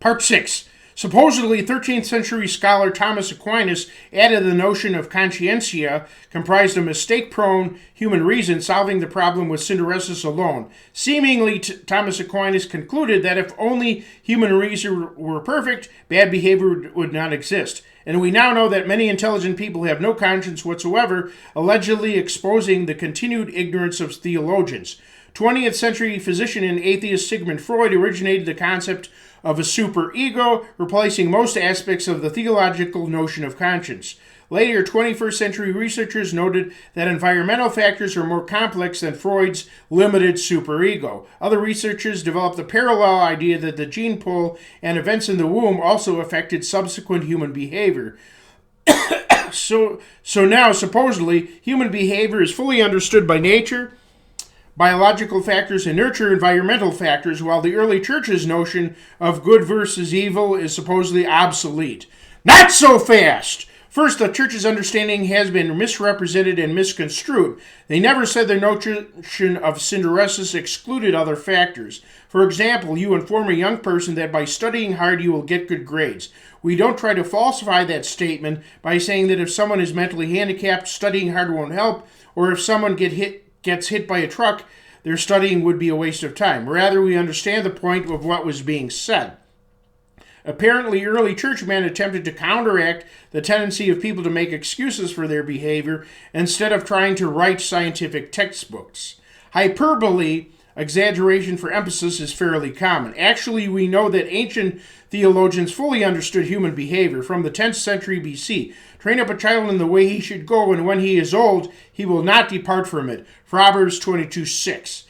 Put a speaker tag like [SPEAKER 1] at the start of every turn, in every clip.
[SPEAKER 1] Part 6. Supposedly, 13th century scholar Thomas Aquinas added the notion of conscientia, comprised of mistake-prone human reason, solving the problem with synderesis alone. Seemingly, Thomas Aquinas concluded that if only human reason were perfect, bad behavior would not exist. And we now know that many intelligent people have no conscience whatsoever, allegedly exposing the continued ignorance of theologians. 20th century physician and atheist Sigmund Freud originated the concept of a superego, replacing most aspects of the theological notion of conscience. Later, 21st century researchers noted that environmental factors are more complex than Freud's limited superego. Other researchers developed the parallel idea that the gene pool and events in the womb also affected subsequent human behavior. So now, supposedly, human behavior is fully understood by nature, biological factors, and nurture environmental factors, while the early church's notion of good versus evil is supposedly obsolete. Not so fast! First, the church's understanding has been misrepresented and misconstrued. They never said their notion of synderesis excluded other factors. For example, you inform a young person that by studying hard you will get good grades. We don't try to falsify that statement by saying that if someone is mentally handicapped, studying hard won't help, or if someone gets hit by a truck, their studying would be a waste of time. Rather, we understand the point of what was being said. Apparently, early churchmen attempted to counteract the tendency of people to make excuses for their behavior instead of trying to write scientific textbooks. Hyperbole, exaggeration for emphasis, is fairly common. Actually, we know that ancient theologians fully understood human behavior. From the 10th century BC, train up a child in the way he should go, and when he is old, he will not depart from it. Proverbs 22:6.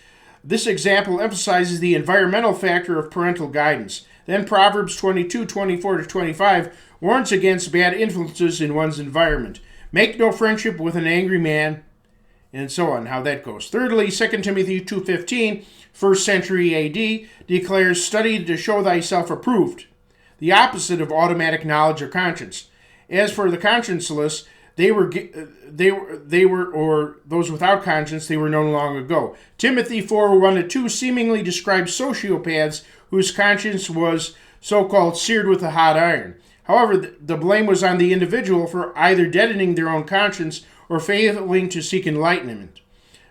[SPEAKER 1] This example emphasizes the environmental factor of parental guidance. Then Proverbs 22:24-25 warns against bad influences in one's environment. Make no friendship with an angry man, and so on, how that goes. Thirdly, 2 Timothy 2:15, 1st century AD, declares, study to show thyself approved, the opposite of automatic knowledge or conscience. As for the conscienceless, they were, or those without conscience, they were known long ago. Timothy 4:1-2 seemingly describes sociopaths whose conscience was so-called seared with a hot iron. However, the blame was on the individual for either deadening their own conscience or failing to seek enlightenment.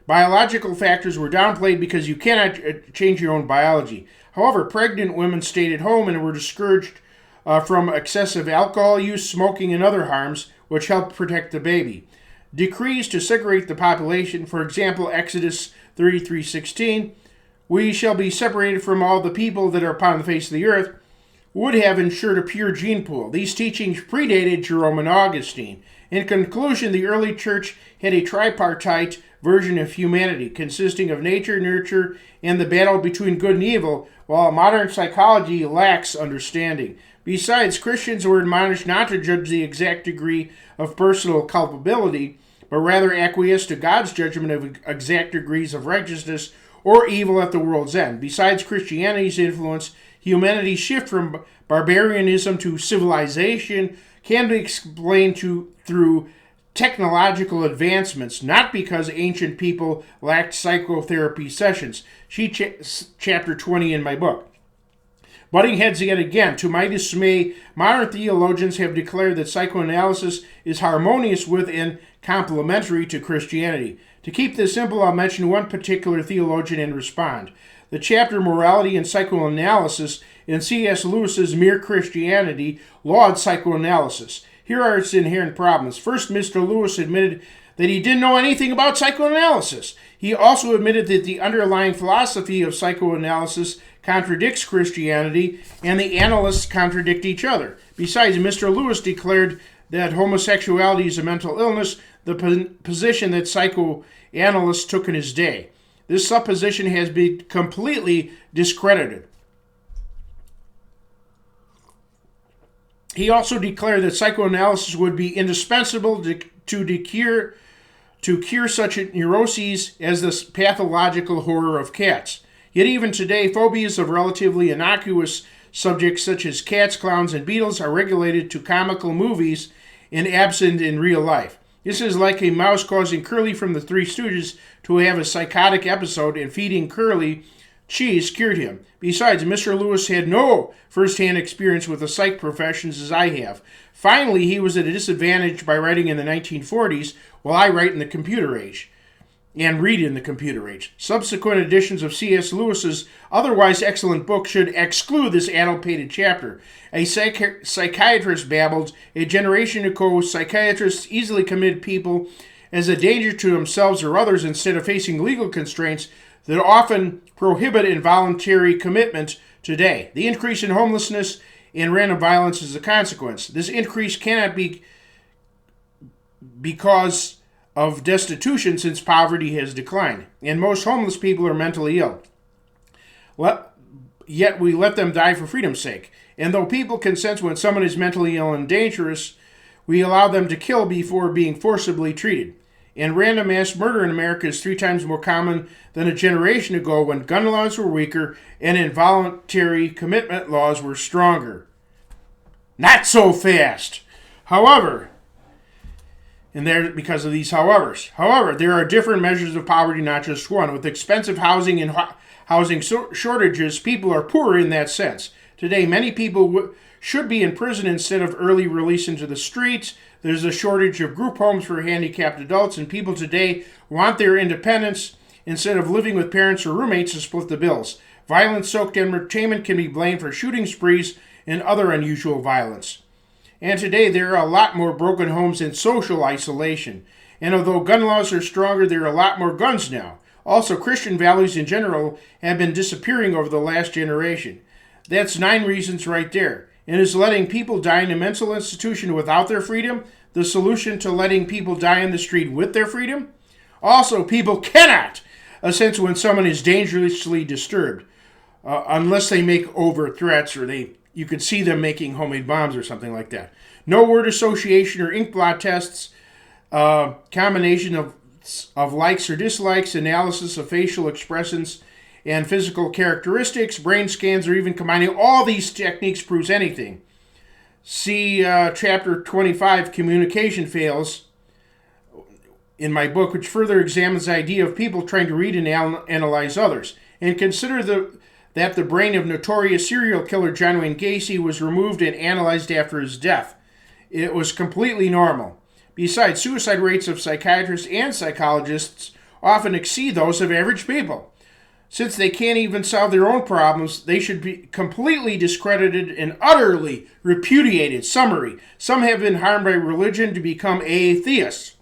[SPEAKER 1] Biological factors were downplayed because you cannot change your own biology. However, pregnant women stayed at home and were discouraged from excessive alcohol use, smoking, and other harms, which helped protect the baby. Decrees to segregate the population, for example, Exodus 33:16, we shall be separated from all the people that are upon the face of the earth, would have ensured a pure gene pool. These teachings predated Jerome and Augustine. In conclusion, the early church had a tripartite version of humanity, consisting of nature, nurture, and the battle between good and evil, while modern psychology lacks understanding. Besides, Christians were admonished not to judge the exact degree of personal culpability, but rather acquiesce to God's judgment of exact degrees of righteousness or evil at the world's end. Besides Christianity's influence, humanity's shift from barbarianism to civilization can be explained through technological advancements, not because ancient people lacked psychotherapy sessions. See chapter 20 in my book. Butting heads yet again. To my dismay, modern theologians have declared that psychoanalysis is harmonious with and complementary to Christianity. To keep this simple, I'll mention one particular theologian and respond. The chapter Morality and Psychoanalysis in C.S. Lewis's Mere Christianity lauds psychoanalysis. Here are its inherent problems. First, Mr. Lewis admitted that he didn't know anything about psychoanalysis. He also admitted that the underlying philosophy of psychoanalysis contradicts Christianity, and the analysts contradict each other. Besides, Mr. Lewis declared that homosexuality is a mental illness, the position that psychoanalysts took in his day. This supposition has been completely discredited. He also declared that psychoanalysis would be indispensable to cure such neuroses as the pathological horror of cats. Yet even today, phobias of relatively innocuous subjects such as cats, clowns, and beetles are regulated to comical movies and absent in real life. This is like a mouse causing Curly from the Three Stooges to have a psychotic episode and feeding Curly cheese cured him. Besides, Mr. Lewis had no first-hand experience with the psych professions as I have. Finally, he was at a disadvantage by writing in the 1940s, while I write in the computer age and read in the computer age. Subsequent editions of C.S. Lewis's otherwise excellent book should exclude this annotated chapter. A psychiatrist babbled, a generation ago, psychiatrists easily committed people as a danger to themselves or others instead of facing legal constraints that often prohibit involuntary commitment today. The increase in homelessness and random violence is a consequence. This increase cannot be because of destitution, since poverty has declined, and most homeless people are mentally ill. Yet we let them die for freedom's sake. And though people can sense when someone is mentally ill and dangerous, we allow them to kill before being forcibly treated. And random mass murder in America is 3 times more common than a generation ago, when gun laws were weaker and involuntary commitment laws were stronger. Not so fast. However, and there, because of these howevers. However, there are different measures of poverty, not just one. With expensive housing and housing shortages, people are poorer in that sense. Today, many people should be in prison instead of early release into the streets. There's a shortage of group homes for handicapped adults, and people today want their independence instead of living with parents or roommates to split the bills. Violence-soaked entertainment can be blamed for shooting sprees and other unusual violence. And today there are a lot more broken homes and social isolation. And although gun laws are stronger, there are a lot more guns now. Also, Christian values in general have been disappearing over the last generation. That's 9 reasons right there. And is letting people die in a mental institution without their freedom the solution to letting people die in the street with their freedom? Also, people cannot sense when someone is dangerously disturbed unless they make overt threats or you could see them making homemade bombs or something like that. No word association or ink blot tests, combination of likes or dislikes, analysis of facial expressions and physical characteristics, brain scans, or even combining all these techniques proves anything. See chapter 25, Communication Fails, in my book, which further examines the idea of people trying to read and analyze others. And consider that the brain of notorious serial killer John Wayne Gacy was removed and analyzed after his death. It was completely normal. Besides, suicide rates of psychiatrists and psychologists often exceed those of average people. Since they can't even solve their own problems, they should be completely discredited and utterly repudiated. Summary: some have been harmed by religion to become atheists.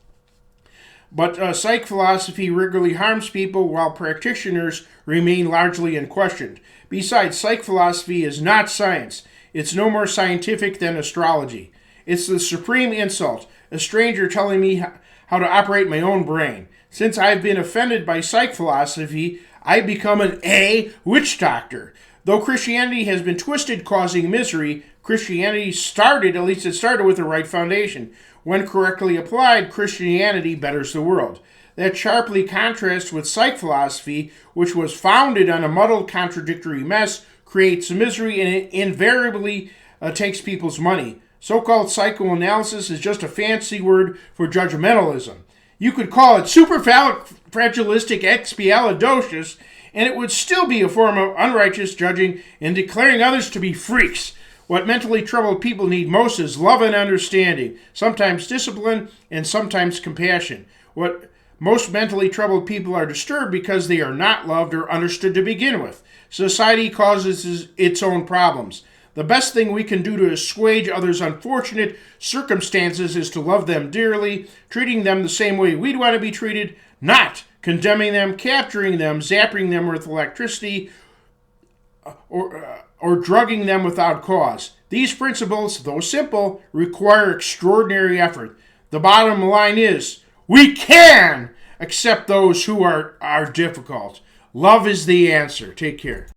[SPEAKER 1] But psych philosophy regularly harms people while practitioners remain largely unquestioned. Besides, psych philosophy is not science. It's no more scientific than astrology. It's the supreme insult, a stranger telling me how to operate my own brain. Since I've been offended by psych philosophy, I've become an witch doctor. Though Christianity has been twisted, causing misery, Christianity started with the right foundation. When correctly applied, Christianity betters the world. That sharply contrasts with psych philosophy, which was founded on a muddled, contradictory mess, creates misery, and it invariably takes people's money. So-called psychoanalysis is just a fancy word for judgmentalism. You could call it superfragilistic expialidocious, and it would still be a form of unrighteous judging and declaring others to be freaks. What mentally troubled people need most is love and understanding, sometimes discipline, and sometimes compassion. What most mentally troubled people are disturbed because they are not loved or understood to begin with. Society causes its own problems. The best thing we can do to assuage others' unfortunate circumstances is to love them dearly, treating them the same way we'd want to be treated, not condemning them, capturing them, zapping them with electricity, or drugging them without cause. These principles, though simple, require extraordinary effort. The bottom line is, we can accept those who are difficult. Love is the answer. Take care.